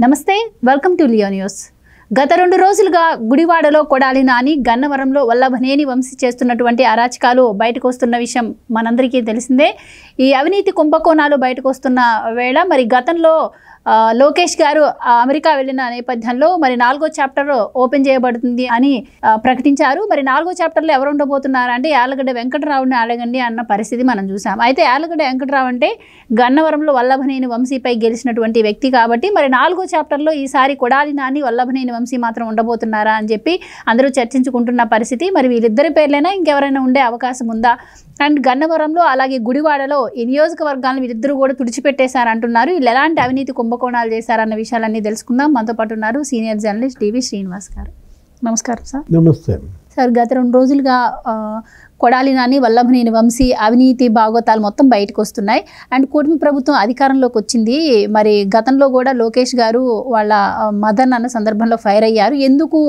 నమస్తే, welcome to Leo news. గత 2 రోజులుగా గుడివాడలో కొడాలి నాని, గన్నవరంలో వల్లభనేని వంశీ చేస్తున్నటువంటి అరాచకాలు బయటకు వస్తున్న విషయం మనందరికీ తెలిసిందే. ఈ అవినీతి కుంభకోణాలు బయటకు వస్తున్న వేళ మరి గతంలో లోకేష్ గారు అమెరికా వెళ్ళిన నేపథ్యంలో మరి 4వ చాప్టర్ ఓపెన్ చేయబడుతుంది అని ప్రకటించారు. మరి 4వ చాప్టర్లో ఎవరు ఉండబోతున్నారు అంటే యార్లగడ్డ వెంకటరావుని అడగండి అన్న పరిస్థితి మనం చూసాం. అయితే యార్లగడ్డ వెంకటరావు అంటే గన్నవరంలో వల్లభనేని వంశీపై గెలిచినటువంటి వ్యక్తి కాబట్టి మరి 4వ చాప్టర్లో ఈసారి కొడాలి నాని, వల్లభనేని వంశీ మాత్రం ఉండబోతున్నారా అని చెప్పి అందరూ చర్చించుకుంటున్న పరిస్థితి. మరి వీళ్ళిద్దరి పేర్లైనా ఇంకెవరైనా ఉండే అవకాశం ఉందా? అండ్ గన్నవరంలో అలాగే గుడివాడలో ఈ నియోజకవర్గాలను వీరిద్దరూ కూడా తుడిచిపెట్టేశారంటున్నారు. వీళ్ళు ఎలాంటి అవినీతి కుంభకోణాలు చేశారన్న విషయాలన్నీ తెలుసుకుందాం. మనతో పాటు ఉన్నారు సీనియర్ జర్నలిస్ట్ డివి శ్రీనివాస్ గారు. నమస్కారం సార్. నమస్తే సార్. గత 2 రోజులుగా కొడాలి నాని, వల్లభనేని వంశీ అవినీతి భాగోతాలు మొత్తం బయటకు వస్తున్నాయి. అండ్ కూటమి ప్రభుత్వం అధికారంలోకి వచ్చింది. మరి గతంలో కూడా లోకేష్ గారు వాళ్ళ మదన్ అన్న సందర్భంలో ఫైర్ అయ్యారు. ఎందుకు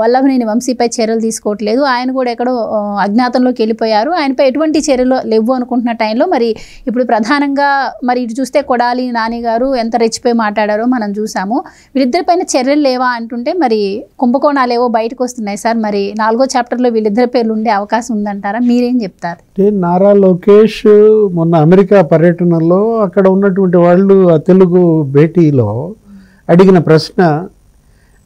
వల్లభనేని వంశీపై చర్యలు తీసుకోవట్లేదు, ఆయన కూడా ఎక్కడో అజ్ఞాతంలోకి వెళ్ళిపోయారు, ఆయనపై ఎటువంటి చర్యలు లేవు అనుకుంటున్న టైంలో మరి ఇప్పుడు ప్రధానంగా మరి ఇటు చూస్తే కొడాలి నాని గారు ఎంత రెచ్చిపోయి మాట్లాడారో మనం చూసాము. వీళ్ళిద్దరిపైన చర్యలు లేవా అంటుంటే మరి కుంభకోణాలు ఏవో బయటకు వస్తున్నాయి సార్. మరి 4వ చాప్టర్లో వీళ్ళిద్దరి పేర్లు ఉండే అవకాశం ఉందంటారా? మీరేం చెప్తారు? నారా లోకేష్ మొన్న అమెరికా పర్యటనలో అక్కడ ఉన్నటువంటి వాళ్ళు ఆ తెలుగు భేటీలో అడిగిన ప్రశ్న,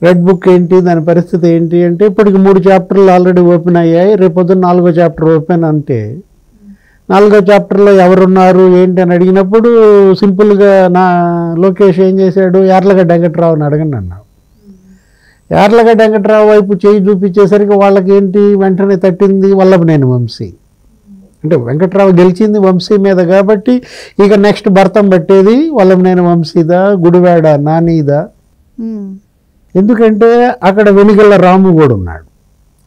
రెడ్ బుక్ ఏంటి, దాని పరిస్థితి ఏంటి అంటే ఇప్పటికి 3 చాప్టర్లు ఆల్రెడీ ఓపెన్ అయ్యాయి, రేపొద్దున 4వ చాప్టర్ ఓపెన్ అంటే 4వ చాప్టర్లో ఎవరున్నారు ఏంటి అని అడిగినప్పుడు సింపుల్గా నా లోకేష్ ఏం చేశాడు, యార్లగడ్డ వెంకటరావుని అడగండి అన్నాడు. యార్లగడ్డ వెంకటరావు వైపు చేయి చూపించేసరికి వాళ్ళకి ఏంటి వెంటనే తట్టింది వల్లభనేని వంశీ. అంటే వెంకటరావు గెలిచింది వంశీ మీద కాబట్టి ఇక నెక్స్ట్ భర్తం పట్టేది వల్లభనేని వంశీదా, గుడివాడ నానిదా. ఎందుకంటే అక్కడ వెనిగళ్ళ రాము కూడా ఉన్నాడు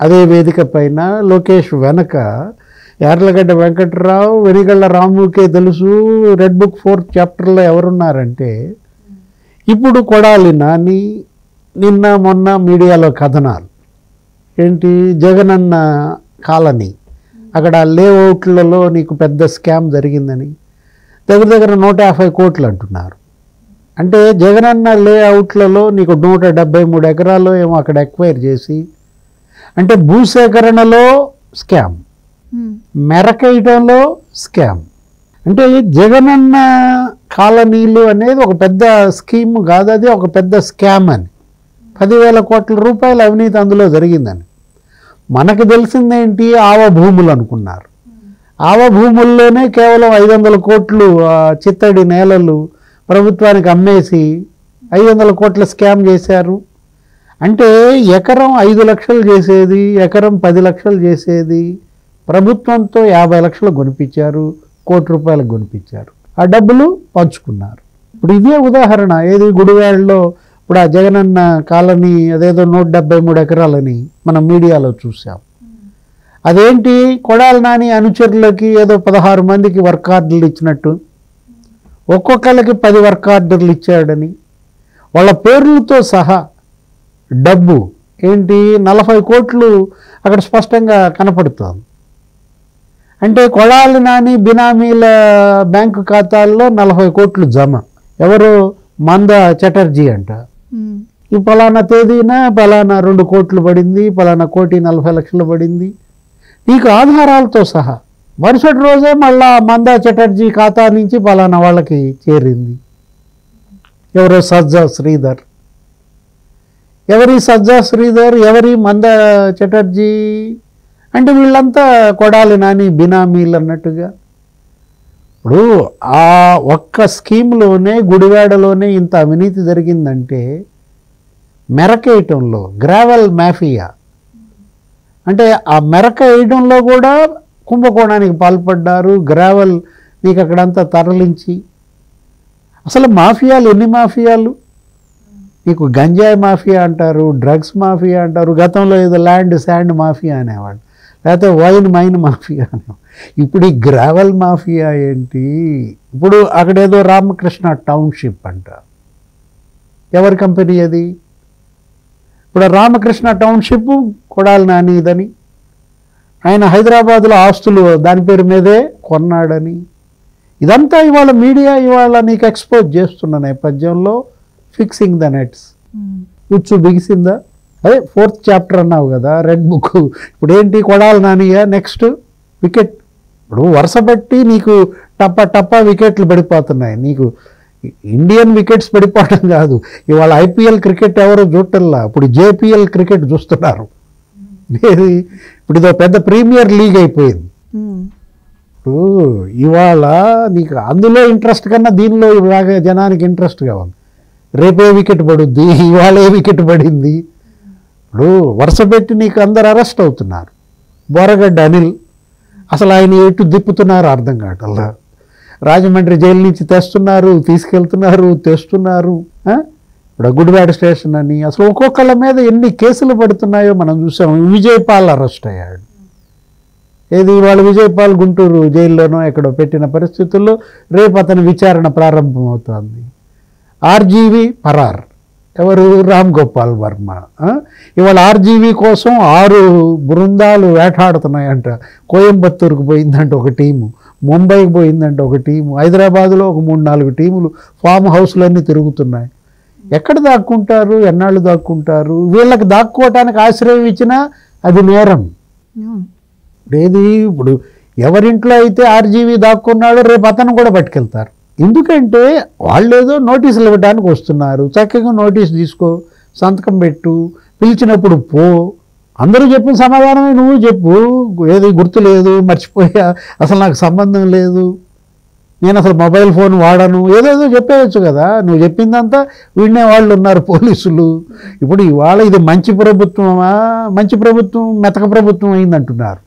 అదే వేదిక పైన. లోకేష్ వెనక యార్లగడ్డ వెంకటరావు, వెనిగళ్ళ రాముకే తెలుసు రెడ్ బుక్ 4th చాప్టర్లో ఎవరున్నారంటే. ఇప్పుడు కొడాలి నాని, నిన్న మొన్న మీడియాలో కథనాలు ఏంటి, జగనన్న కాలనీ అక్కడ లేఅవుట్లలో నీకు పెద్ద స్కామ్ జరిగిందని దగ్గర 150 కోట్లు అంటున్నారు. అంటే జగనన్న లేఅవుట్లలో నీకు 173 ఎకరాలు ఏమో అక్కడ ఎక్వైర్ చేసి, అంటే భూసేకరణలో స్కామ్, మెరకేయటంలో స్కామ్. అంటే జగనన్న కాలనీలు అనేది ఒక పెద్ద స్కీమ్ కాదు, అది ఒక పెద్ద స్కామ్ అని. 10,000 కోట్ల రూపాయల అవినీతి అందులో జరిగిందని. మనకు తెలిసిందేంటి, ఆవ భూములు అనుకున్నారు. ఆవ భూముల్లోనే కేవలం 500 కోట్లు చిత్తడి నేలలు ప్రభుత్వానికి అమ్మేసి 500 కోట్ల స్కామ్ చేశారు. అంటే ఎకరం 5 లక్షలు చేసేది, ఎకరం 10 లక్షలు చేసేది ప్రభుత్వంతో 50 లక్షలు కొనిపించారు, ₹1,00,00,000 కొనిపించారు. ఆ డబ్బులు పంచుకున్నారు. ఇప్పుడు ఇదే ఉదాహరణ ఏది, గుడివాడలో ఇప్పుడు ఆ జగనన్న కాలనీ అదేదో 173 ఎకరాలని మనం మీడియాలో చూసాం. అదేంటి, కొడాలి నాని అనుచరులకి ఏదో 16 మందికి వర్క్ ఆర్డర్లు ఇచ్చినట్టు, ఒక్కొక్కరికి 10 వర్క్ ఆర్డర్లు ఇచ్చాడని వాళ్ళ పేర్లతో సహా డబ్బు ఏంటి 40 కోట్లు అక్కడ స్పష్టంగా కనపడుతోంది. అంటే కొడాలి నాని బినామీల బ్యాంకు ఖాతాల్లో 40 కోట్లు జమ. ఎవరు, మంద చటర్జీ అంట. ఈ పలానా తేదీన పలానా 2 కోట్లు పడింది, పలానా 1,40,00,000 పడింది, నీకు ఆధారాలతో సహా. మరుసటి రోజే మళ్ళా మందా చటర్జీ ఖాతా నుంచి పలానా వాళ్ళకి చేరింది. ఎవరో సజ్జా శ్రీధర్. ఎవరి సజ్జా శ్రీధర్, ఎవరి మందా చటర్జీ అంటే వీళ్ళంతా కొడాలి నాని బినామీలు అన్నట్టుగా. ఇప్పుడు ఆ ఒక్క స్కీమ్లోనే గుడివాడలోనే ఇంత అవినీతి జరిగిందంటే మెరకేయటంలో, గ్రావెల్ మాఫియా అంటే ఆ మెరక వేయడంలో కూడా కుంభకోణానికి పాల్పడ్డారు. గ్రావెల్ నీకు అక్కడంతా తరలించి, అసలు మాఫియాలు ఎన్ని మాఫియాలు, నీకు గంజాయి మాఫియా అంటారు, డ్రగ్స్ మాఫియా అంటారు, గతంలో ఏదో ల్యాండ్ శాండ్ మాఫియా అనేవాళ్ళు, లేకపోతే వైన్ మైన్ మాఫియా అనేవాళ్ళు. ఇప్పుడు ఈ గ్రావెల్ మాఫియా ఏంటి, ఇప్పుడు అక్కడేదో రామకృష్ణ టౌన్షిప్ అంట. ఎవరి కంపెనీ అది? ఇప్పుడు రామకృష్ణ టౌన్షిప్ కొడాలి నానిదని, ఆయన హైదరాబాద్లో ఆస్తులు దాని పేరు మీదే కొన్నాడని, ఇదంతా ఇవాళ మీడియా ఇవాళ నీకు ఎక్స్పోజ్ చేస్తున్న నేపథ్యంలో ఫిక్సింగ్ ద నెట్స్. ఉచ్చు బిగిసిందా? అదే 4th చాప్టర్ అన్నావు కదా రెడ్ బుక్. ఇప్పుడు ఏంటి, కొడాలి నానియా నెక్స్ట్ వికెట్. ఇప్పుడు వరుస పెట్టి నీకు టప్ప వికెట్లు పడిపోతున్నాయి. నీకు ఇండియన్ వికెట్స్ పడిపోవడం కాదు, ఇవాళ ఐపీఎల్ క్రికెట్ ఎవరు చూడటంలా, ఇప్పుడు జేపీఎల్ క్రికెట్ చూస్తున్నారు. ఏది ఇప్పుడు ఇదో పెద్ద ప్రీమియర్ లీగ్ అయిపోయింది. ఇప్పుడు ఇవాళ నీకు అందులో ఇంట్రెస్ట్ కన్నా దీనిలో బాగా జనానికి ఇంట్రెస్ట్గా ఉంది. రేపే వికెట్ పడుద్ది, ఇవాళ ఏ వికెట్ పడింది. ఇప్పుడు వరుస పెట్టి నీకు అందరు అరెస్ట్ అవుతున్నారు. బోరగడ్డ అనిల్ అసలు ఆయన ఎటు దిప్పుతున్నారు అర్థం కావట్లా. రాజమండ్రి జైలు నుంచి తెస్తున్నారు, తీసుకెళ్తున్నారు, తెస్తున్నారు. ఇప్పుడు గుడివాడ స్టేషన్ అని అసలు ఒక్కొక్కళ్ళ మీద ఎన్ని కేసులు పడుతున్నాయో మనం చూసాం. విజయపాల్ అరెస్ట్ అయ్యాడు. ఏది ఇవాళ విజయపాల్ గుంటూరు జైల్లోనో ఎక్కడో పెట్టిన పరిస్థితుల్లో రేపు అతని విచారణ ప్రారంభమవుతోంది. ఆర్జీవి పరార్, ఎవరు, రామ్ గోపాల్ వర్మ. ఇవాళ ఆర్జీవి కోసం 6 బృందాలు వేటాడుతున్నాయంట. కోయంబత్తూరుకు పోయిందంట ఒక టీము, ముంబైకి పోయిందంట ఒక టీము, హైదరాబాదులో ఒక 3-4 టీములు ఫామ్ హౌస్లన్నీ తిరుగుతున్నాయి. ఎక్కడ దాక్కుంటారు, ఎన్నాళ్ళు దాక్కుంటారు? వీళ్ళకి దాక్కోవటానికి ఆశ్రయం ఇచ్చినా అది నేరం. ఏది ఇప్పుడు ఎవరింట్లో అయితే ఆర్జీవి దాక్కున్నాడో రేపు అతను కూడా పట్టుకెళ్తారు. ఎందుకంటే వాళ్ళు ఏదో నోటీసులు ఇవ్వడానికి వస్తున్నారు. చక్కగా నోటీస్ తీసుకో, సంతకం పెట్టు, పిలిచినప్పుడు పో. అందరూ చెప్పిన సమాధానమే నువ్వు చెప్పు. ఏది గుర్తు లేదు, మర్చిపోయా, అసలు నాకు సంబంధం లేదు, నేను అసలు మొబైల్ ఫోన్ వాడను, ఏదేదో చెప్పేయచ్చు కదా. నువ్వు చెప్పిందంతా వినే వాళ్ళు ఉన్నారు పోలీసులు. ఇప్పుడు ఇవాళ ఇది మంచి ప్రభుత్వమా, మంచి ప్రభుత్వం మెతక ప్రభుత్వం అయిందంటున్నారు.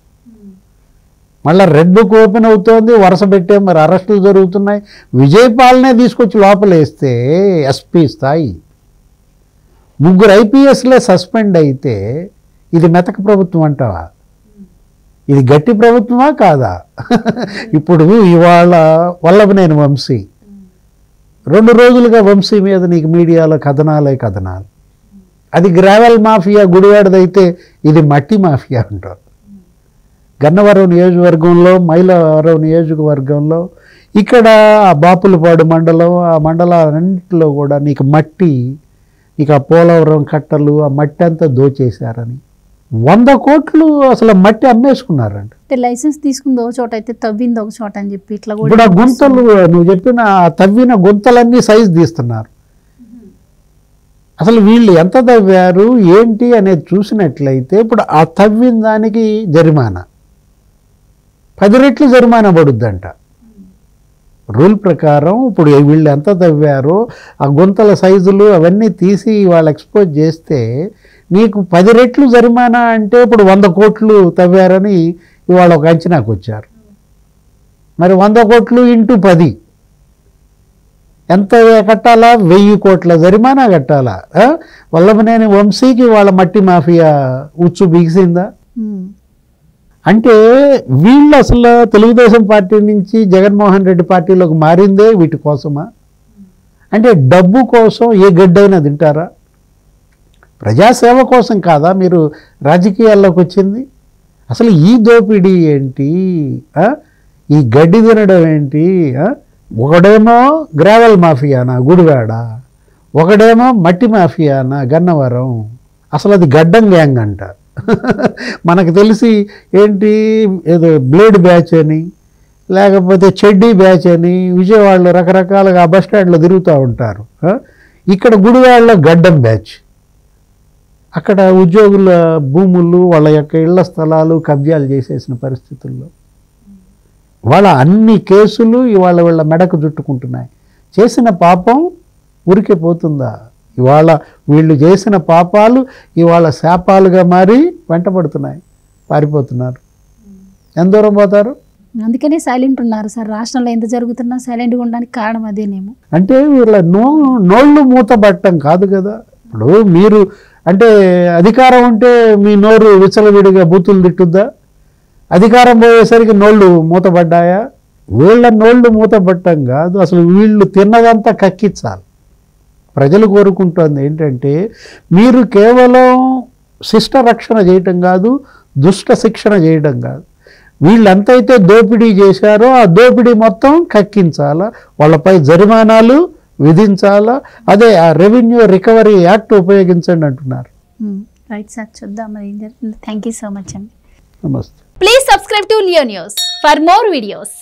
మళ్ళీ రెడ్ బుక్ ఓపెన్ అవుతోంది, వరుస పెట్టే మరి అరెస్టులు జరుగుతున్నాయి. విజయపాల్నే తీసుకొచ్చి లోపలేస్తే ఎస్పీ స్థాయి 3 ఐపీఎస్లే సస్పెండ్ అయితే ఇది మెతక ప్రభుత్వం అంటావా? ఇది గట్టి ప్రభుత్వమా కాదా? ఇప్పుడు ఇవాళ వల్లభనేని వంశీ 2 రోజులుగా వంశీ మీద నీకు మీడియాలో కథనాలే కథనాలు. అది గ్రావెల్ మాఫియా గుడివాడదైతే ఇది మట్టి మాఫియా అంటారు. గన్నవరం నియోజకవర్గంలో, మైలవరం నియోజకవర్గంలో, ఇక్కడ బాపులపాడు మండలం, ఆ మండలాలన్నింటిలో కూడా నీకు మట్టి, ఇక పోలవరం కట్టలు, ఆ మట్టి అంతా దోచేశారని 100 కోట్లు అసలు మట్టి అమ్మేసుకున్నారంట. లైసెన్స్ తీసుకుంది ఒక చోట అయితే తవ్వింది ఒక చోట అని చెప్పి ఇట్లా ఇప్పుడు ఆ గుంతలు, నువ్వు చెప్పిన తవ్విన గుంతలన్నీ సైజు తీస్తున్నారు. అసలు వీళ్ళు ఎంత తవ్వారు ఏంటి అనేది చూసినట్లయితే ఇప్పుడు ఆ తవ్విన దానికి జరిమానా 10 రెట్లు జరిమానా పడుద్దంట రూల్ ప్రకారం. ఇప్పుడు వీళ్ళు ఎంత తవ్వారో ఆ గుంతల సైజులు అవన్నీ తీసి వాళ్ళు ఎక్స్పోజ్ చేస్తే నీకు 10 రెట్లు జరిమానా అంటే ఇప్పుడు 100 కోట్లు తవ్వారని ఇవాళ ఒక అంచనాకు వచ్చారు. మరి 100 కోట్లు ఇంటూ 10 ఎంత కట్టాలా? 1000 కోట్ల జరిమానా కట్టాలా? వల్లభనేని వంశీకి వాళ్ళ మట్టి మాఫియా ఉచ్చు బిగిసిందా? అంటే వీళ్ళు అసలు తెలుగుదేశం పార్టీ నుంచి జగన్మోహన్ రెడ్డి పార్టీలోకి మారిందే వీటి కోసమా? అంటే డబ్బు కోసం ఏ గడ్డైనా తింటారా? ప్రజాసేవ కోసం కాదా మీరు రాజకీయాల్లోకి వచ్చింది? అసలు ఈ దోపిడీ ఏంటి, ఈ గడ్డి తినడం ఏంటి? ఒకడేమో గ్రావెల్ మాఫియానా గుడివాడ, ఒకడేమో మట్టి మాఫియానా గన్నవరం. అసలు అది గడ్డం గ్యాంగ్ అంట. మనకు తెలిసి ఏంటి, ఏదో బ్లేడ్ బ్యాచ్ అని, లేకపోతే చెడ్డీ బ్యాచ్ అని విజయవాడలో రకరకాలుగా బస్ స్టాండ్లో తిరుగుతూ ఉంటారు. ఇక్కడ గుడివాడలో గడ్డం బ్యాచ్. అక్కడ ఉద్యోగుల భూములు, వాళ్ళ యొక్క ఇళ్ల స్థలాలు కబ్జాలు చేసేసిన పరిస్థితుల్లో వాళ్ళ అన్ని కేసులు ఇవాళ వీళ్ళ మెడకు చుట్టుకుంటున్నాయి. చేసిన పాపం ఊరికే పోతుందా? ఇవాళ వీళ్ళు చేసిన పాపాలు ఇవాళ శాపాలుగా మారి వెంటబడుతున్నాయి, పారిపోతున్నారు. ఎంత దూరం పోతారు? అందుకనే సైలెంట్ ఉన్నారు సార్. రాష్ట్రంలో ఎంత జరుగుతున్నా సైలెంట్గా ఉండడానికి కారణం అదేనేమో. అంటే వీళ్ళ నోళ్ళు మూతబట్టం కాదు కదా. ఇప్పుడు మీరు అంటే అధికారం ఉంటే మీ నోరు విచ్చలవిడిగా బూతులు తిట్టుద్దా? అధికారం పోయేసరికి నోళ్ళు మూతబడ్డాయా? వీళ్ళ నోళ్ళు మూతబట్టం కాదు, అసలు వీళ్ళు తిన్నదంతా కక్కించాలి. ప్రజలు కోరుకుంటోంది ఏంటంటే మీరు కేవలం శిష్ట రక్షణ చేయటం కాదు, దుష్ట శిక్షణ చేయడం కాదు. వీళ్ళు ఎంతైతే దోపిడీ చేశారో ఆ దోపిడీ మొత్తం కక్కించాలా, వాళ్ళపై జరిమానాలు విధించాలా, అదే ఆ రెవెన్యూ రికవరీ యాక్ట్ ఉపయోగించండి అంటున్నారు. రైట్ సార్, చూద్దాం మరి ఏం జరుగుతుంది. థ్యాంక్ యూ సో మచ్ అండి. నమస్తే. Please subscribe to Leo news for more videos.